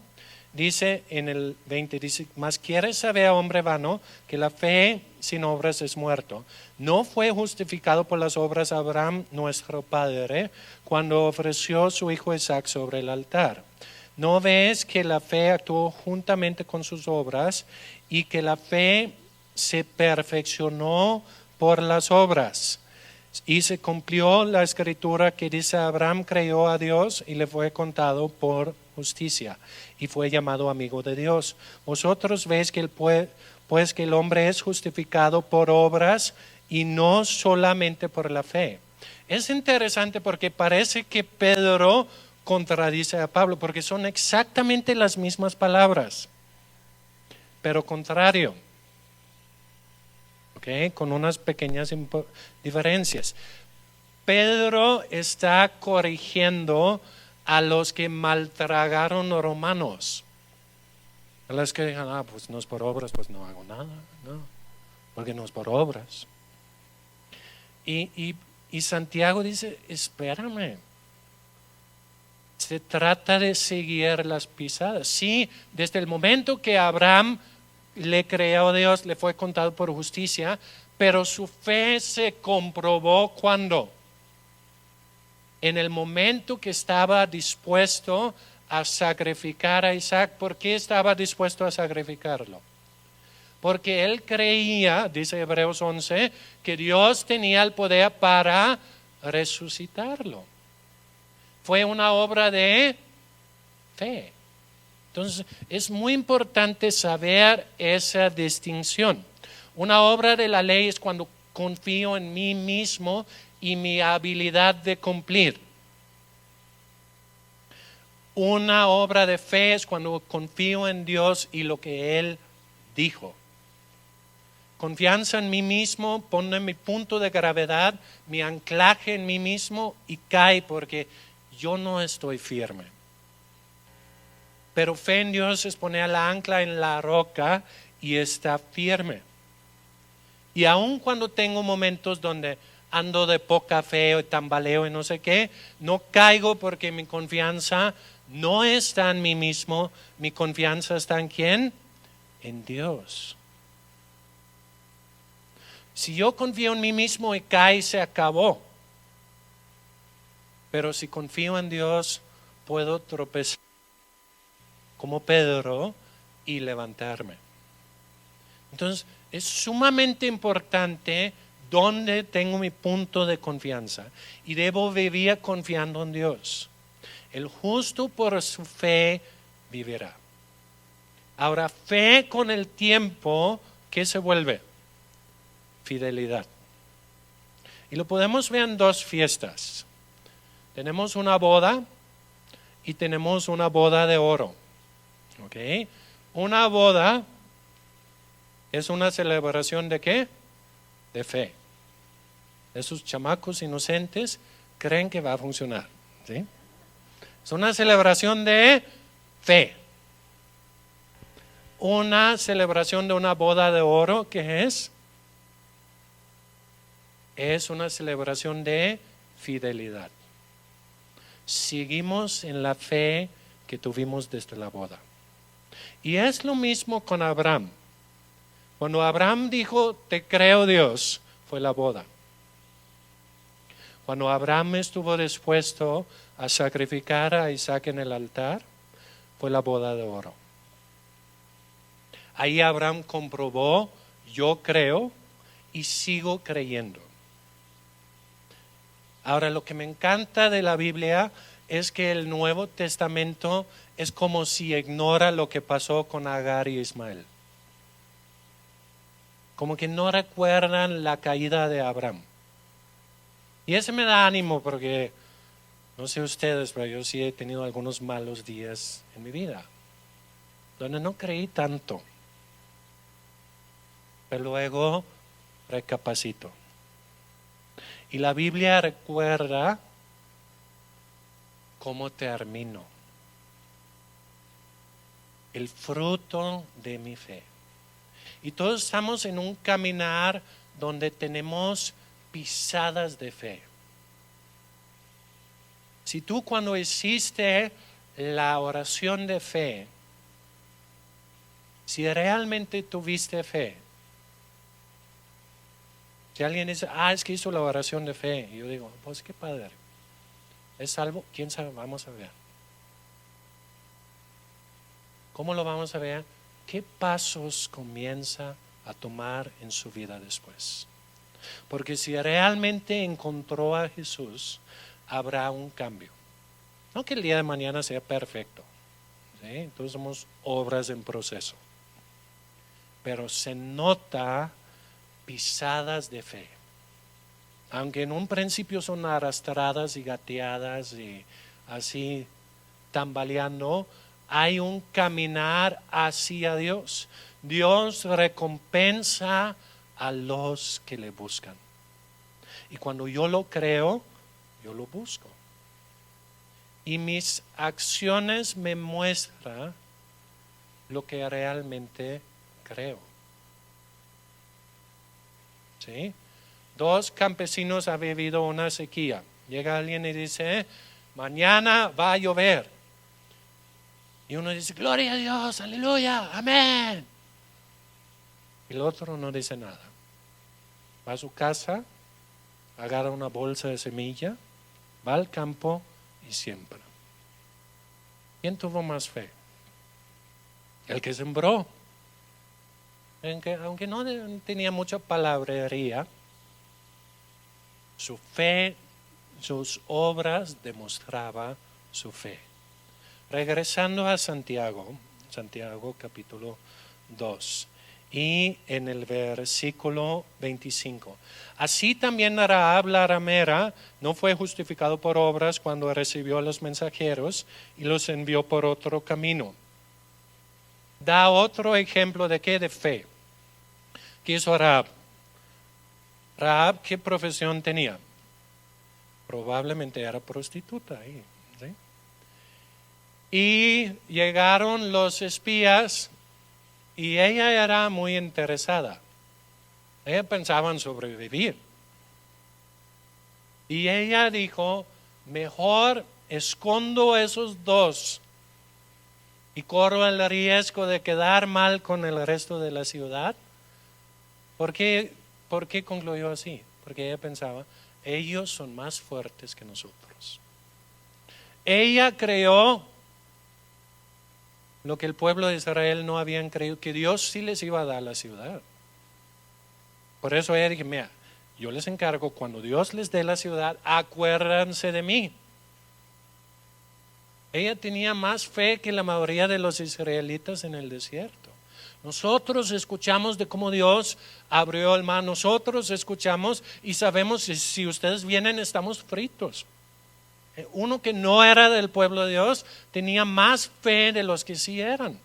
dice en el 20, dice, mas quiere saber, hombre vano, que la fe sin obras es muerto. No fue justificado por las obras Abraham, nuestro padre, cuando ofreció su hijo Isaac sobre el altar. ¿No ves que la fe actuó juntamente con sus obras y que la fe se perfeccionó por las obras? Y se cumplió la escritura que dice, Abraham creyó a Dios y le fue contado por justicia y fue llamado amigo de Dios. Vosotros veis que pues que el hombre es justificado por obras y no solamente por la fe. Es interesante porque parece que Pedro contradice a Pablo porque son exactamente las mismas palabras, pero contrario. Okay, con unas pequeñas diferencias. Pedro está corrigiendo a los que maltragaron los romanos. A los que digan, pues no es por obras, pues no hago nada. No, porque no es por obras. Y Santiago dice, espérame. Se trata de seguir las pisadas. Sí, desde el momento que Abraham le creyó a Dios, le fue contado por justicia, pero su fe se comprobó cuando, en el momento que estaba dispuesto a sacrificar a Isaac. ¿Por qué estaba dispuesto a sacrificarlo? Porque él creía, dice Hebreos 11, que Dios tenía el poder para resucitarlo. Fue una obra de fe. Entonces, es muy importante saber esa distinción. Una obra de la ley es cuando confío en mí mismo y mi habilidad de cumplir. Una obra de fe es cuando confío en Dios y lo que Él dijo. Confianza en mí mismo pone mi punto de gravedad, mi anclaje en mí mismo y cae porque yo no estoy firme. Pero fe en Dios es poner la ancla en la roca y está firme. Y aun cuando tengo momentos donde ando de poca fe o tambaleo y no sé qué, no caigo porque mi confianza no está en mí mismo, mi confianza está en ¿quién? En Dios. Si yo confío en mí mismo y cae, se acabó. Pero si confío en Dios, puedo tropezar como Pedro y levantarme. Entonces, es sumamente importante dónde tengo mi punto de confianza y debo vivir confiando en Dios. El justo por su fe vivirá. Ahora, fe con el tiempo, ¿qué se vuelve? Fidelidad. Y lo podemos ver en dos fiestas. Tenemos una boda y tenemos una boda de oro. ¿Ok? Una boda es una celebración ¿de qué? De fe. Esos chamacos inocentes creen que va a funcionar. ¿Sí? Es una celebración de fe. Una celebración de una boda de oro, ¿qué es? Es una celebración de fidelidad. Seguimos en la fe que tuvimos desde la boda. Y es lo mismo con Abraham. Cuando Abraham dijo, te creo Dios, fue la boda. Cuando Abraham estuvo dispuesto a sacrificar a Isaac en el altar, fue la boda de oro. Ahí Abraham comprobó, yo creo y sigo creyendo. Ahora, lo que me encanta de la Biblia es que el Nuevo Testamento es como si ignora lo que pasó con Agar y Ismael. Como que no recuerdan la caída de Abraham. Y eso me da ánimo porque, no sé ustedes, pero yo sí he tenido algunos malos días en mi vida, donde no creí tanto. Pero luego recapacito. Y la Biblia recuerda cómo termino. El fruto de mi fe. Y todos estamos en un caminar donde tenemos pisadas de fe. Si tú cuando hiciste la oración de fe, si realmente tuviste fe, si alguien dice, es que hizo la oración de fe, y yo digo, pues qué padre, ¿es salvo? ¿Quién sabe? Vamos a ver. ¿Cómo lo vamos a ver? ¿Qué pasos comienza a tomar en su vida después? Porque si realmente encontró a Jesús, habrá un cambio. No que el día de mañana sea perfecto, ¿sí? Todos somos obras en proceso. Pero se nota pisadas de fe. Aunque en un principio son arrastradas y gateadas y así tambaleando, hay un caminar hacia Dios. Dios recompensa a los que le buscan. Y cuando yo lo creo, yo lo busco. Y mis acciones me muestran lo que realmente creo. ¿Sí? 2 campesinos han vivido una sequía. Llega alguien y dice, mañana va a llover. Y uno dice, gloria a Dios, aleluya, amén. Y el otro no dice nada. Va a su casa, agarra una bolsa de semilla, va al campo y siembra. ¿Quién tuvo más fe? El que sembró. Aunque no tenía mucha palabrería, su fe, sus obras demostraba su fe. Regresando a Santiago capítulo 2 y en el versículo 25. Así también Rahab la ramera no fue justificado por obras cuando recibió a los mensajeros y los envió por otro camino. Da otro ejemplo de qué, de fe. ¿Qué hizo Rahab? Rahab, ¿qué profesión tenía? Probablemente era prostituta ahí, ¿sí? Y llegaron los espías y ella era muy interesada. Ella pensaba en sobrevivir. Y ella dijo, mejor escondo esos dos y corro el riesgo de quedar mal con el resto de la ciudad. ¿Por qué concluyó así? Porque ella pensaba, ellos son más fuertes que nosotros. Ella creyó lo que el pueblo de Israel no habían creído, que Dios sí les iba a dar la ciudad. Por eso ella dijo, mira, yo les encargo, cuando Dios les dé la ciudad, acuérdense de mí. Ella tenía más fe que la mayoría de los israelitas en el desierto. Nosotros escuchamos de cómo Dios abrió el mar, nosotros escuchamos y sabemos que si ustedes vienen estamos fritos. Uno que no era del pueblo de Dios tenía más fe de los que sí eran.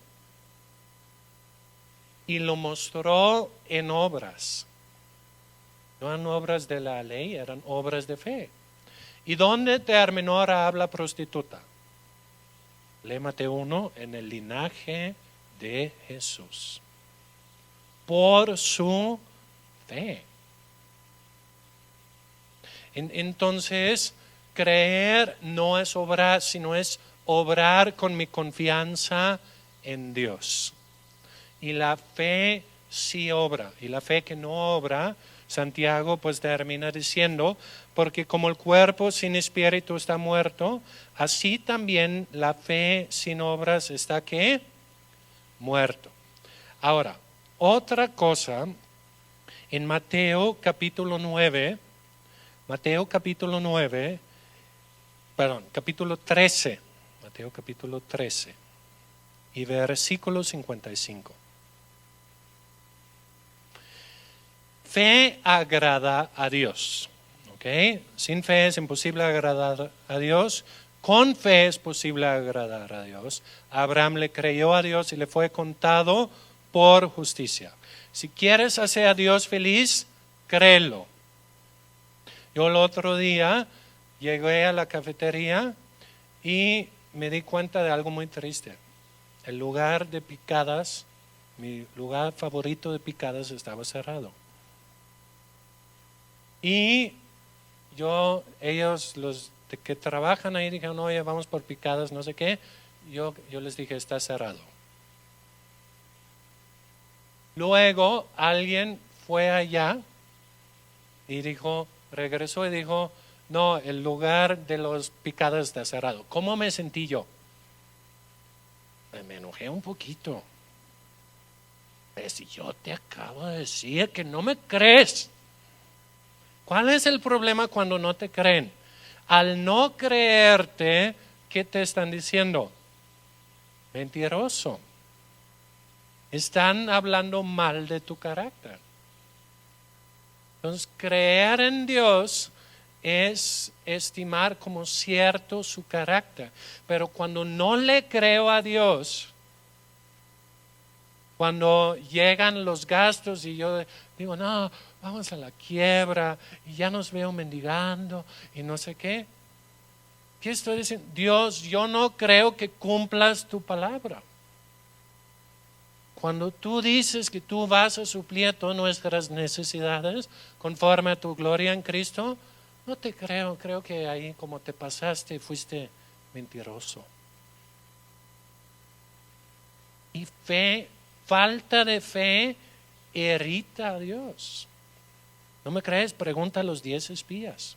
Y lo mostró en obras. No eran obras de la ley, eran obras de fe. ¿Y dónde terminó Rahab la prostituta? Lee Mateo 1, en el linaje de Jesús. Por su fe. Entonces, creer no es obrar, sino es obrar con mi confianza en Dios. Y la fe sí obra. Y la fe que no obra, Santiago pues termina diciendo, porque como el cuerpo sin espíritu está muerto, así también la fe sin obras está ¿qué? Muerto. Ahora, otra cosa, en Mateo capítulo 13, Mateo capítulo 13 y versículo 55. Fe agrada a Dios, ¿ok? Sin fe es imposible agradar a Dios. Con fe es posible agradar a Dios. Abraham le creyó a Dios y le fue contado por justicia. Si quieres hacer a Dios feliz, créelo. Yo el otro día llegué a la cafetería y me di cuenta de algo muy triste. El lugar de picadas, mi lugar favorito de picadas, estaba cerrado. Y ellos, los que trabajan ahí, dijeron, oye, vamos por picadas, no sé qué. Yo les dije, está cerrado. Luego alguien fue allá y regresó y dijo, no, el lugar de los picadas está cerrado. ¿Cómo me sentí yo? Me enojé un poquito. Pero si yo te acabo de decir que no me crees. ¿Cuál es el problema cuando no te creen? Al no creerte, ¿qué te están diciendo? Mentiroso. Están hablando mal de tu carácter. Entonces, creer en Dios es estimar como cierto su carácter. Pero cuando no le creo a Dios, cuando llegan los gastos y yo digo, no, vamos a la quiebra y ya nos veo mendigando y no sé qué. ¿Qué estoy diciendo? Dios, yo no creo que cumplas tu palabra. Cuando tú dices que tú vas a suplir todas nuestras necesidades conforme a tu gloria en Cristo, no te creo. Creo que ahí como te pasaste fuiste mentiroso. Y falta de fe irrita a Dios. ¿No me crees? Pregunta a los 10 espías.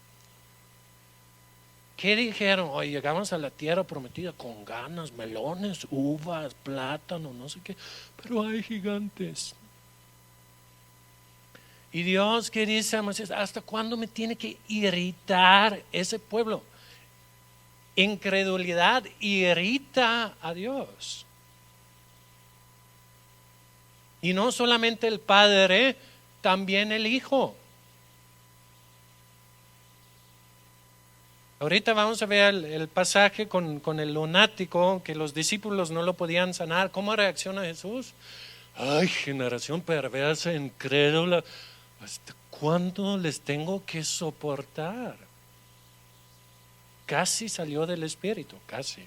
¿Qué dijeron? Hoy llegamos a la tierra prometida con ganas, melones, uvas, plátano, no sé qué, pero hay gigantes. Y Dios, ¿qué dice a Moisés? ¿Hasta cuándo me tiene que irritar ese pueblo? Incredulidad irrita a Dios. Y no solamente el Padre, también el Hijo. Ahorita vamos a ver el pasaje con el lunático, que los discípulos no lo podían sanar. ¿Cómo reacciona Jesús? Ay, generación perversa, incrédula, ¿hasta cuándo les tengo que soportar? Casi salió del espíritu, casi.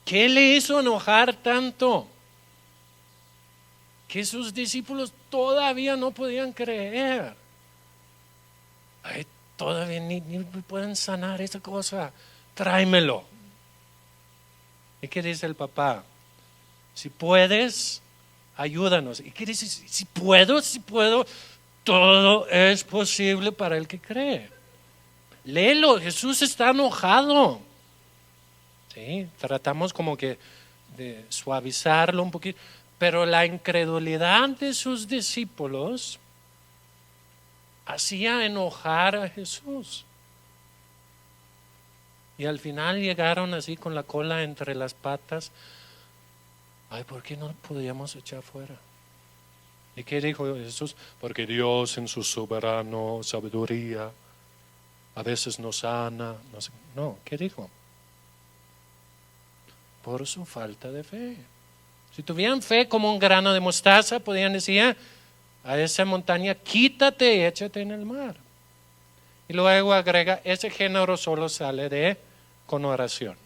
¿Qué le hizo enojar tanto? Que sus discípulos todavía no podían creer. Ay, todavía ni pueden sanar esa cosa, tráemelo. ¿Y qué dice el papá? Si puedes, ayúdanos. ¿Y qué dice? Si puedo, todo es posible para el que cree. Léelo, Jesús está enojado. ¿Sí? Tratamos como que de suavizarlo un poquito, pero la incredulidad de sus discípulos hacía enojar a Jesús. Y al final llegaron así con la cola entre las patas. Ay, ¿por qué no podíamos echar fuera? ¿Y qué dijo Jesús? Porque Dios en su soberano sabiduría a veces nos sana. No, ¿qué dijo? Por su falta de fe. Si tuvieran fe como un grano de mostaza, podían decir a esa montaña, quítate y échate en el mar. Y luego agrega, ese género solo sale con oración.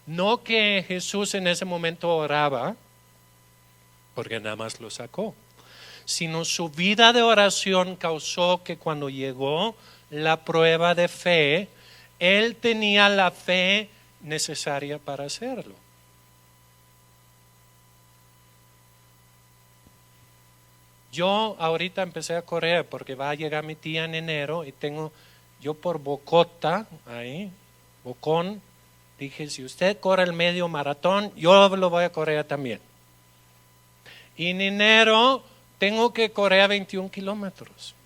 No que Jesús en ese momento oraba, porque nada más lo sacó, sino su vida de oración causó que cuando llegó la prueba de fe, él tenía la fe necesaria para hacerlo. Yo ahorita empecé a correr porque va a llegar mi tía en enero y yo por Bocota, ahí, Bocón, dije, si usted corre el medio maratón, yo lo voy a correr también. Y en enero tengo que correr 21 kilómetros.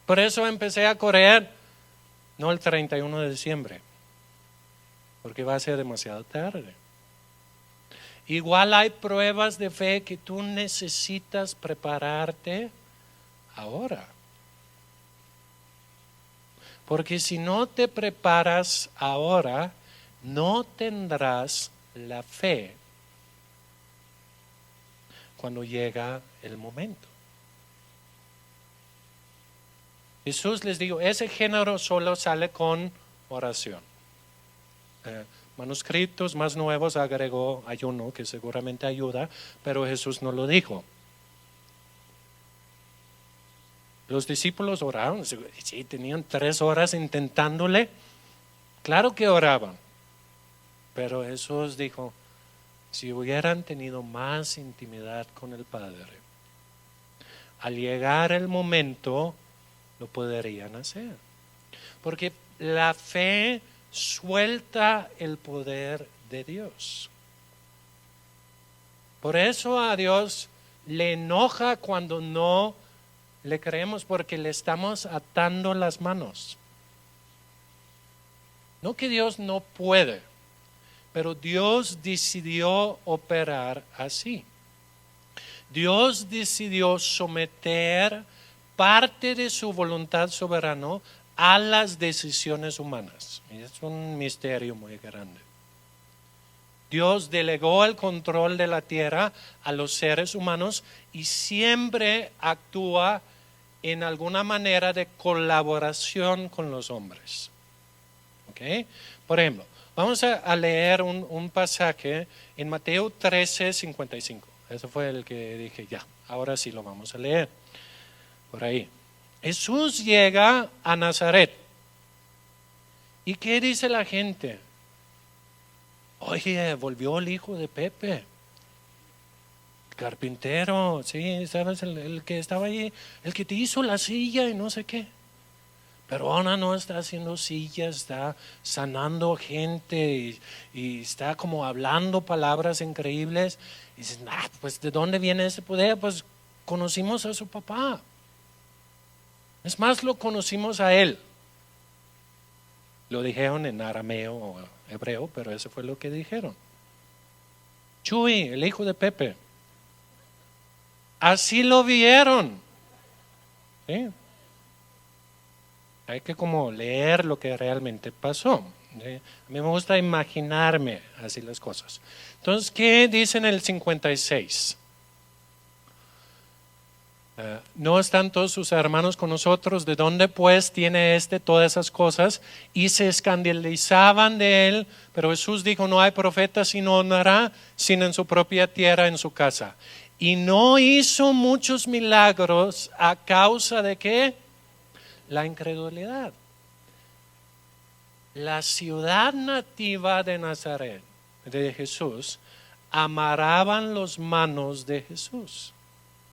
Por eso empecé a correr, no el 31 de diciembre, porque va a ser demasiado tarde. Igual hay pruebas de fe que tú necesitas prepararte ahora. Porque si no te preparas ahora, no tendrás la fe cuando llega el momento. Jesús les dijo, ese género solo sale con oración. Manuscritos más nuevos agregó ayuno, que seguramente ayuda, pero Jesús no lo dijo. Los discípulos oraron, sí, tenían 3 horas intentándole, claro que oraban, pero Jesús dijo, si hubieran tenido más intimidad con el Padre, al llegar el momento, lo podrían hacer. Porque la fe suelta el poder de Dios. Por eso a Dios le enoja cuando no le creemos, porque le estamos atando las manos. No que Dios no puede, pero Dios decidió operar así. Dios decidió someter parte de su voluntad soberana a las decisiones humanas. Y es un misterio muy grande. Dios delegó el control de la tierra a los seres humanos y siempre actúa en alguna manera de colaboración con los hombres. ¿Okay? Por ejemplo, vamos a leer un pasaje en Mateo 13:55. Ese fue el que dije, ya, ahora sí lo vamos a leer. Por ahí. Jesús llega a Nazaret. ¿Y qué dice la gente? Oye, volvió el hijo de Pepe. Carpintero, sí, ¿sabes? El que estaba ahí, el que te hizo la silla y no sé qué. Pero ahora no está haciendo sillas, está sanando gente y está como hablando palabras increíbles. Y dices, pues ¿de dónde viene ese poder? Pues conocimos a su papá. Es más, lo conocimos a él. Lo dijeron en arameo o hebreo, pero eso fue lo que dijeron. Chuy, el hijo de Pepe. Así lo vieron. ¿Sí? Hay que como leer lo que realmente pasó. ¿Sí? A mí me gusta imaginarme así las cosas. Entonces, ¿qué dice en el 56? ¿No están todos sus hermanos con nosotros? ¿De dónde pues tiene todas esas cosas? Y se escandalizaban de él, pero Jesús dijo, no hay profeta sino honrará, sino en su propia tierra, en su casa. Y no hizo muchos milagros a causa de ¿qué? la incredulidad. La ciudad nativa de Nazaret, de Jesús, amarraban las manos de Jesús.